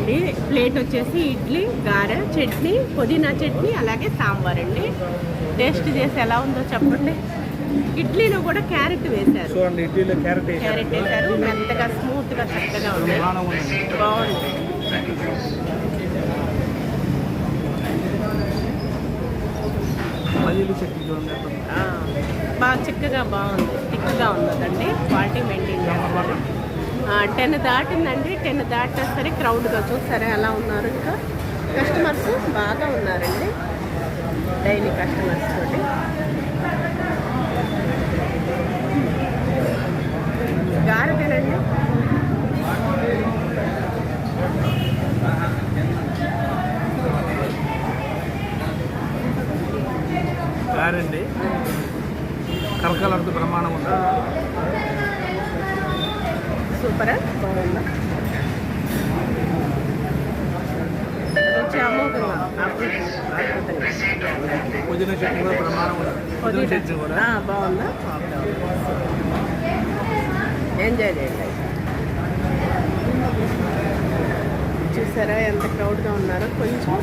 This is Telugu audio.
అండి. ప్లేట్ వచ్చేసి ఇడ్లీ, గారె, చట్నీ, పుదీనా చట్నీ, అలాగే సాంబార్ అండి. టేస్ట్ చేసి ఎలా ఉందో చెప్పండి. ఇడ్లీలో కూడా క్యారెట్ వేశారు. చూడండి, ఇడ్లీలో క్యారెట్ వేశారు. మెత్తగా స్మూత్గా చక్కగా ఉంది. బాగుంది. బాగా చిక్కగా బాగుంది. థిక్గా ఉన్నదండి. క్వాలిటీ మెయింటైన్ చేస్తారు. 10 దాటిందండి. 10 దాటినా సరే క్రౌడ్గా చూస్తారా ఎలా ఉన్నారు. ఇంకా కస్టమర్స్ బాగా ఉన్నారండి. డైలీ కస్టమర్స్ తోటి గారెదేనండి. గారండి కలకలంత ప్రమాణం ఉంది. సూపరా, బాగుందా? రుచి అమోఘంగా, పుదీనా చట్నీ కూడా ప్రమాణం ఉంది. పుదీనా చట్నీ కూడా బాగుందా? ఎంజాయ్ చేయండి. చూసారా ఎంత క్రౌడ్గా ఉన్నారో. కొంచెం